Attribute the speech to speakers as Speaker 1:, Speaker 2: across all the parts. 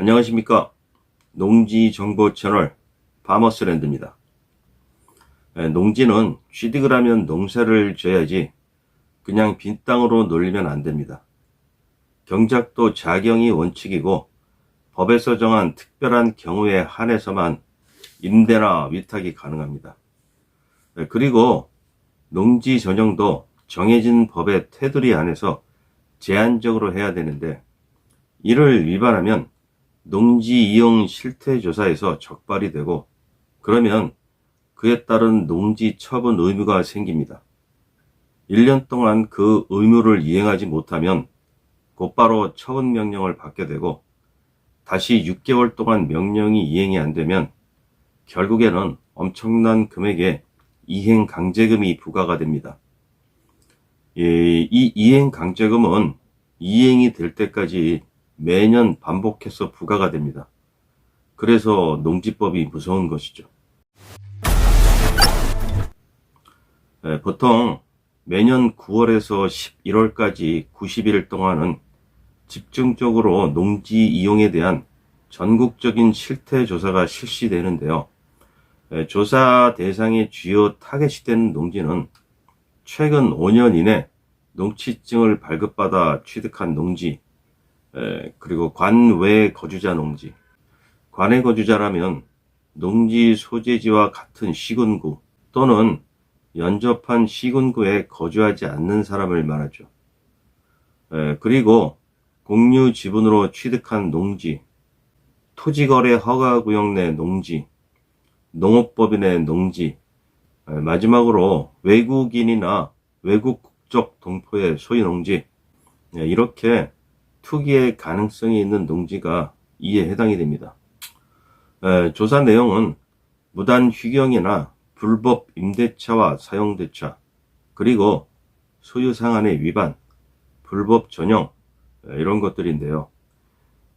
Speaker 1: 안녕하십니까. 농지정보 채널 파머스랜드입니다. 농지는 취득을 하면 농사를 져야지 그냥 빈 땅으로 놀리면 안 됩니다. 경작도 작용이 원칙이고 법에서 정한 특별한 경우에 한해서만 임대나 위탁이 가능합니다. 그리고 농지 전형도 정해진 법의 테두리 안에서 제한적으로 해야 되는데, 이를 위반하면 농지 이용 실태 조사에서 적발이 되고, 그러면 그에 따른 농지 처분 의무가 생깁니다. 1년 동안 그 의무를 이행하지 못하면 곧바로 처분 명령을 받게 되고, 다시 6개월 동안 명령이 이행이 안 되면 결국에는 엄청난 금액의 이행 강제금이 부과가 됩니다. 이 이행 강제금은 이행이 될 때까지 매년 반복해서 부과가 됩니다. 그래서 농지법이 무서운 것이죠. 보통 매년 9월에서 11월까지 90일 동안은 집중적으로 농지 이용에 대한 전국적인 실태 조사가 실시되는데요. 조사 대상의 주요 타겟이 되는 농지는 최근 5년 이내 농취증을 발급받아 취득한 농지, 그리고 관외 거주자 농지. 관외 거주자라면 농지 소재지와 같은 시군구 또는 연접한 시군구에 거주하지 않는 사람을 말하죠. 그리고 공유 지분으로 취득한 농지, 토지거래 허가구역 내 농지, 농업법인 내 농지, 마지막으로 외국인이나 외국 국적 동포의 소유 농지, 이렇게 투기의 가능성이 있는 농지가 이에 해당이 됩니다. 조사 내용은 무단 휴경이나 불법 임대차와 사용대차, 그리고 소유상한의 위반, 불법 전용, 이런 것들인데요.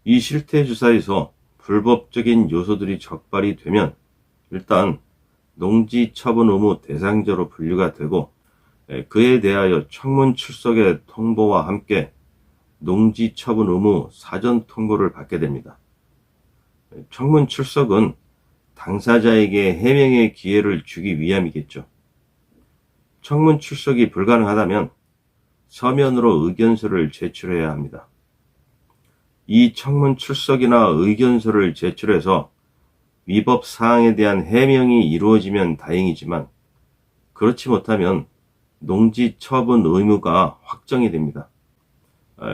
Speaker 1: 이 실태조사에서 불법적인 요소들이 적발이 되면 일단 농지 처분 의무 대상자로 분류가 되고, 그에 대하여 청문 출석의 통보와 함께 농지 처분 의무 사전 통보를 받게 됩니다. 청문 출석은 당사자에게 해명의 기회를 주기 위함이겠죠. 청문 출석이 불가능하다면 서면으로 의견서를 제출해야 합니다. 이 청문 출석이나 의견서를 제출해서 위법 사항에 대한 해명이 이루어지면 다행이지만, 그렇지 못하면 농지 처분 의무가 확정이 됩니다.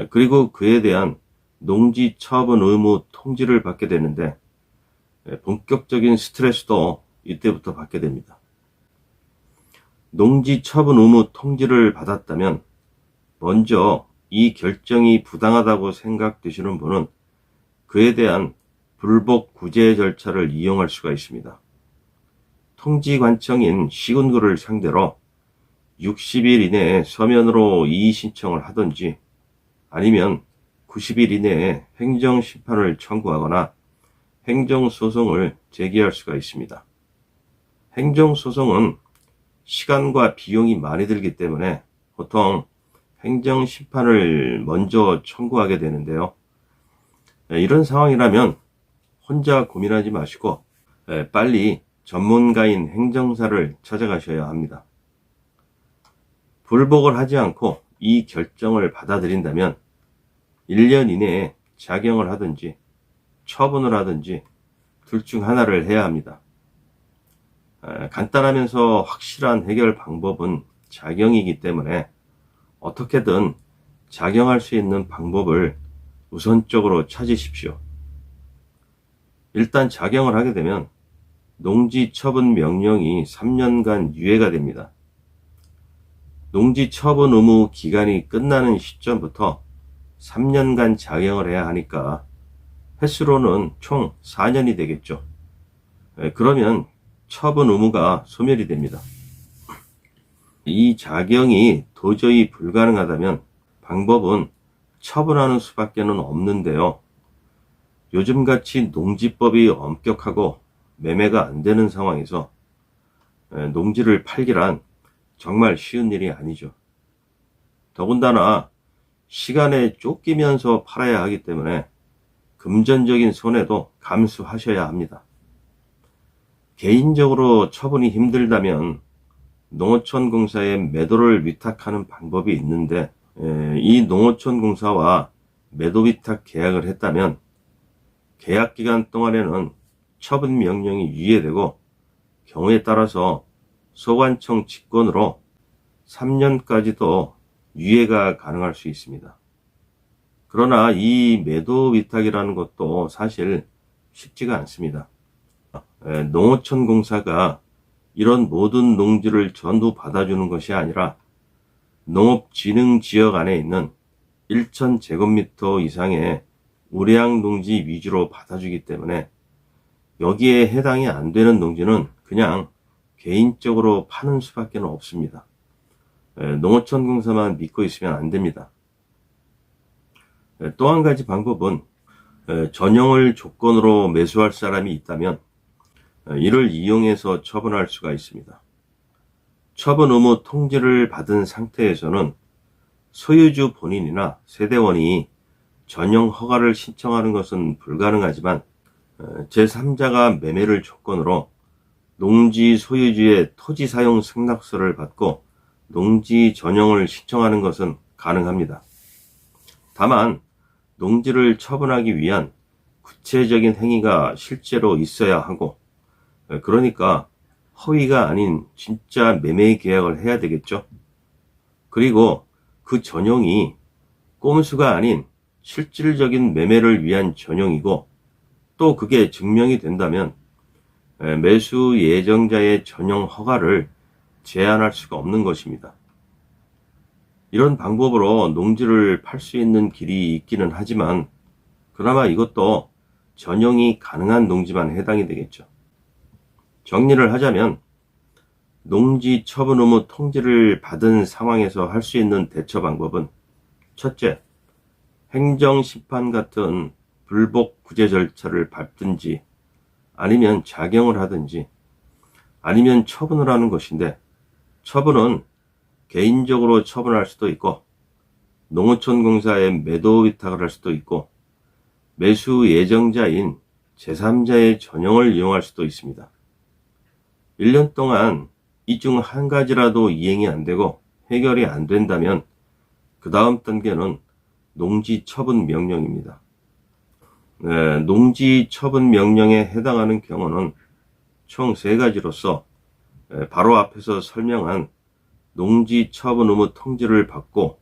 Speaker 1: 그리고 그에 대한 농지 처분 의무 통지를 받게 되는데, 본격적인 스트레스도 이때부터 받게 됩니다. 농지 처분 의무 통지를 받았다면 먼저 이 결정이 부당하다고 생각되시는 분은 그에 대한 불복 구제 절차를 이용할 수가 있습니다. 통지관청인 시군구를 상대로 60일 이내에 서면으로 이의 신청을 하든지, 아니면 90일 이내에 행정심판을 청구하거나 행정소송을 제기할 수가 있습니다. 행정소송은 시간과 비용이 많이 들기 때문에 보통 행정심판을 먼저 청구하게 되는데요. 이런 상황이라면 혼자 고민하지 마시고 빨리 전문가인 행정사를 찾아가셔야 합니다. 불복을 하지 않고 이 결정을 받아들인다면 1년 이내에 작용을 하든지 처분을 하든지 둘 중 하나를 해야 합니다. 간단하면서 확실한 해결 방법은 작용이기 때문에 어떻게든 작용할 수 있는 방법을 우선적으로 찾으십시오. 일단 작용을 하게 되면 농지 처분 명령이 3년간 유예가 됩니다. 농지 처분 의무 기간이 끝나는 시점부터 3년간 작용을 해야 하니까 횟수로는 총 4년이 되겠죠. 그러면 처분 의무가 소멸이 됩니다. 이 작용이 도저히 불가능하다면 방법은 처분하는 수밖에 없는데요. 요즘같이 농지법이 엄격하고 매매가 안 되는 상황에서 농지를 팔기란 정말 쉬운 일이 아니죠. 더군다나 시간에 쫓기면서 팔아야 하기 때문에 금전적인 손해도 감수하셔야 합니다. 개인적으로 처분이 힘들다면 농어촌공사에 매도를 위탁하는 방법이 있는데, 이 농어촌공사와 매도 위탁 계약을 했다면 계약 기간 동안에는 처분 명령이 유예되고 경우에 따라서 소관청 직권으로 3년까지도 유예가 가능할 수 있습니다. 그러나 이 매도 위탁이라는 것도 사실 쉽지가 않습니다. 농어촌공사가 이런 모든 농지를 전부 받아주는 것이 아니라 농업진흥지역 안에 있는 1,000제곱미터 이상의 우량 농지 위주로 받아주기 때문에 여기에 해당이 안 되는 농지는 그냥 개인적으로 파는 수밖에 없습니다. 농어촌공사만 믿고 있으면 안 됩니다. 또 한 가지 방법은 전용을 조건으로 매수할 사람이 있다면 이를 이용해서 처분할 수가 있습니다. 처분 의무 통지를 받은 상태에서는 소유주 본인이나 세대원이 전용 허가를 신청하는 것은 불가능하지만 제3자가 매매를 조건으로 농지 소유주의 토지 사용 승낙서를 받고 농지 전용을 신청하는 것은 가능합니다. 다만 농지를 처분하기 위한 구체적인 행위가 실제로 있어야 하고, 그러니까 허위가 아닌 진짜 매매 계약을 해야 되겠죠. 그리고 그 전용이 꼼수가 아닌 실질적인 매매를 위한 전용이고, 또 그게 증명이 된다면 매수 예정자의 전용 허가를 제한할 수가 없는 것입니다. 이런 방법으로 농지를 팔 수 있는 길이 있기는 하지만 그나마 이것도 전용이 가능한 농지만 해당이 되겠죠. 정리를 하자면 농지 처분 의무 통지를 받은 상황에서 할 수 있는 대처 방법은 첫째, 행정심판 같은 불복 구제 절차를 밟든지 아니면 작용을 하든지 아니면 처분을 하는 것인데, 처분은 개인적으로 처분할 수도 있고 농어촌공사에 매도 위탁을 할 수도 있고 매수 예정자인 제3자의 전용을 이용할 수도 있습니다. 1년 동안 이 중 한 가지라도 이행이 안 되고 해결이 안 된다면 그 다음 단계는 농지 처분 명령입니다. 농지 처분 명령에 해당하는 경우는 총 3가지로서 바로 앞에서 설명한 농지 처분 의무 통지를 받고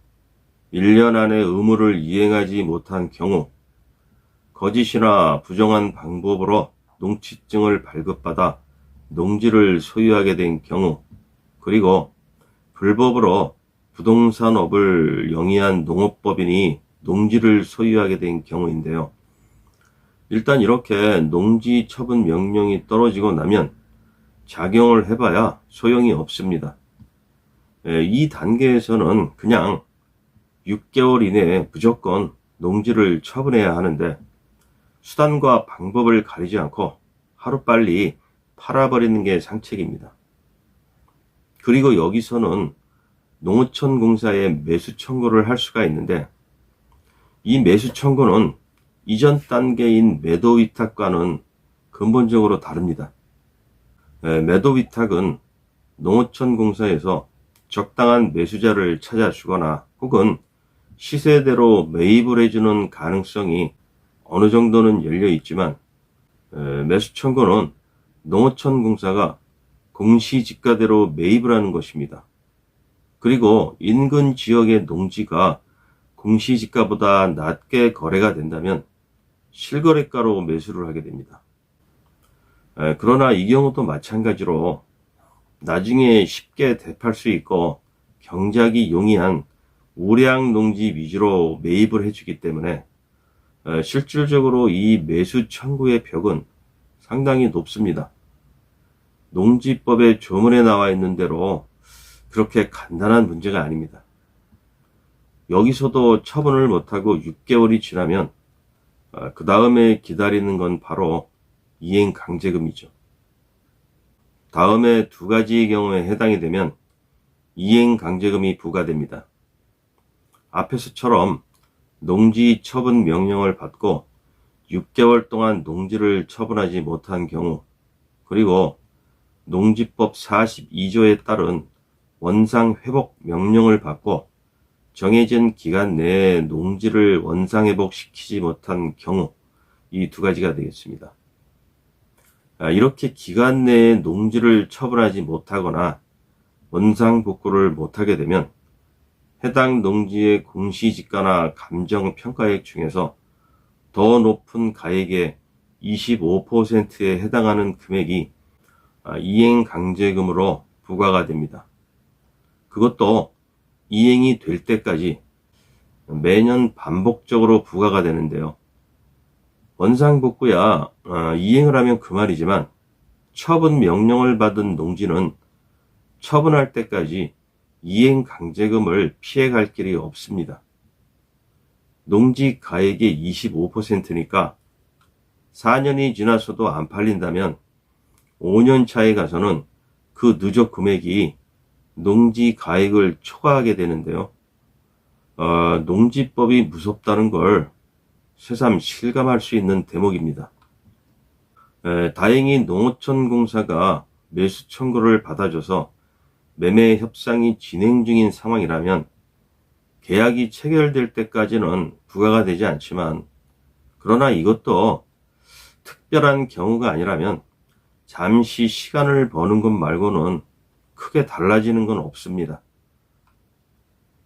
Speaker 1: 1년 안에 의무를 이행하지 못한 경우, 거짓이나 부정한 방법으로 농취증을 발급받아 농지를 소유하게 된 경우, 그리고 불법으로 부동산업을 영위한 농업법인이 농지를 소유하게 된 경우인데요. 일단 이렇게 농지 처분 명령이 떨어지고 나면 작용을 해봐야 소용이 없습니다. 이 단계에서는 그냥 6개월 이내에 무조건 농지를 처분해야 하는데 수단과 방법을 가리지 않고 하루빨리 팔아버리는 게 상책입니다. 그리고 여기서는 농어촌공사에 매수 청구를 할 수가 있는데, 이 매수 청구는 이전 단계인 매도 위탁과는 근본적으로 다릅니다. 매도 위탁은 농어촌공사에서 적당한 매수자를 찾아주거나 혹은 시세대로 매입을 해주는 가능성이 어느 정도는 열려 있지만, 매수 청구는 농어촌공사가 공시지가대로 매입을 하는 것입니다. 그리고 인근 지역의 농지가 공시지가보다 낮게 거래가 된다면 실거래가로 매수를 하게 됩니다. 그러나 이 경우도 마찬가지로 나중에 쉽게 대팔 수 있고 경작이 용이한 우량 농지 위주로 매입을 해주기 때문에 실질적으로 이 매수 청구의 벽은 상당히 높습니다. 농지법의 조문에 나와 있는 대로 그렇게 간단한 문제가 아닙니다. 여기서도 처분을 못하고 6개월이 지나면 그 다음에 기다리는 건 바로 이행 강제금이죠. 다음에 2가지의 경우에 해당이 되면 이행 강제금이 부과됩니다. 앞에서처럼 농지 처분 명령을 받고 6개월 동안 농지를 처분하지 못한 경우, 그리고 농지법 42조에 따른 원상 회복 명령을 받고 정해진 기간 내에 농지를 원상 회복시키지 못한 경우, 이 두 가지가 되겠습니다. 이렇게 기간 내에 농지를 처분하지 못하거나 원상 복구를 못하게 되면 해당 농지의 공시지가나 감정평가액 중에서 더 높은 가액의 25%에 해당하는 금액이 이행강제금으로 부과가 됩니다. 그것도 이행이 될 때까지 매년 반복적으로 부과가 되는데요. 원상복구야 이행을 하면 그 말이지만 처분 명령을 받은 농지는 처분할 때까지 이행강제금을 피해갈 길이 없습니다. 농지 가액의 25%니까 4년이 지나서도 안 팔린다면 5년 차에 가서는 그 누적 금액이 농지 가액을 초과하게 되는데요. 농지법이 무섭다는 걸 새삼 실감할 수 있는 대목입니다. 다행히 농어촌공사가 매수 청구를 받아줘서 매매 협상이 진행 중인 상황이라면 계약이 체결될 때까지는 부과가 되지 않지만, 그러나 이것도 특별한 경우가 아니라면 잠시 시간을 버는 것 말고는 크게 달라지는 건 없습니다.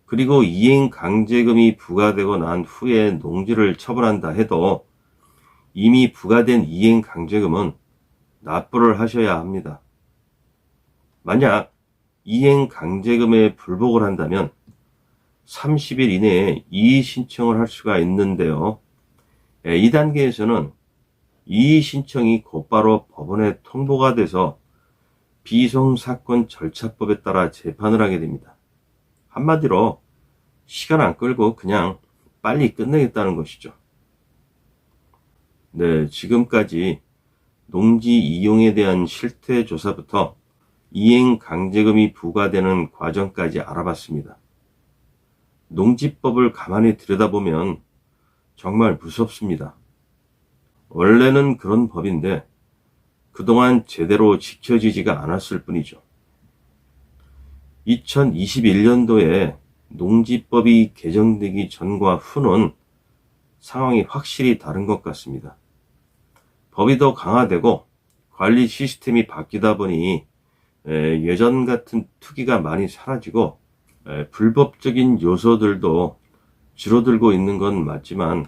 Speaker 1: 그리고 이행강제금이 부과되고 난 후에 농지를 처분한다 해도 이미 부과된 이행강제금은 납부를 하셔야 합니다. 만약 이행강제금에 불복을 한다면 30일 이내에 이의 신청을 할 수가 있는데요. 이 단계에서는 이의 신청이 곧바로 법원에 통보가 돼서 비송사건 절차법에 따라 재판을 하게 됩니다. 한마디로 시간 안 끌고 그냥 빨리 끝내겠다는 것이죠. 네, 지금까지 농지 이용에 대한 실태조사부터 이행강제금이 부과되는 과정까지 알아봤습니다. 농지법을 가만히 들여다보면 정말 무섭습니다. 원래는 그런 법인데 그동안 제대로 지켜지지가 않았을 뿐이죠. 2021년도에 농지법이 개정되기 전과 후는 상황이 확실히 다른 것 같습니다. 법이 더 강화되고 관리 시스템이 바뀌다 보니 예전 같은 투기가 많이 사라지고 불법적인 요소들도 줄어들고 있는 건 맞지만,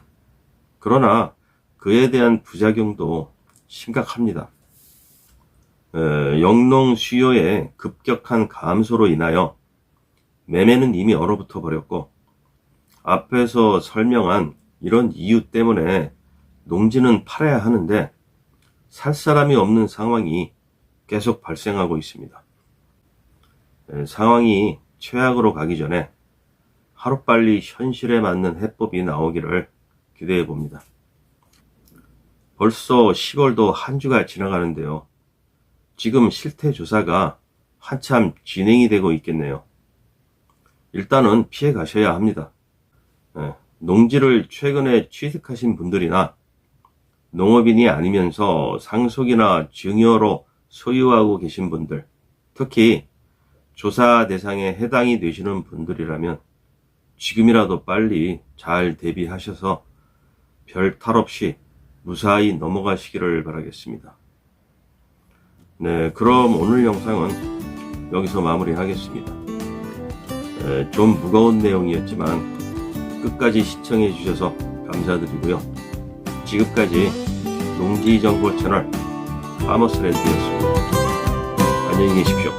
Speaker 1: 그러나 그에 대한 부작용도 심각합니다. 영농 수요의 급격한 감소로 인하여 매매는 이미 얼어붙어 버렸고, 앞에서 설명한 이런 이유 때문에 농지는 팔아야 하는데 살 사람이 없는 상황이 계속 발생하고 있습니다. 상황이 최악으로 가기 전에 하루빨리 현실에 맞는 해법이 나오기를 기대해 봅니다. 벌써 10월도 한 주가 지나가는데요. 지금 실태조사가 한참 진행이 되고 있겠네요. 일단은 피해 가셔야 합니다. 농지를 최근에 취득하신 분들이나 농업인이 아니면서 상속이나 증여로 소유하고 계신 분들, 특히 조사 대상에 해당이 되시는 분들이라면 지금이라도 빨리 잘 대비하셔서 별 탈 없이 무사히 넘어가시기를 바라겠습니다. 네, 그럼 오늘 영상은 여기서 마무리하겠습니다. 좀 무거운 내용이었지만 끝까지 시청해 주셔서 감사드리고요. 지금까지 농지정보 채널 파머스랜드였습니다. 안녕히 계십시오.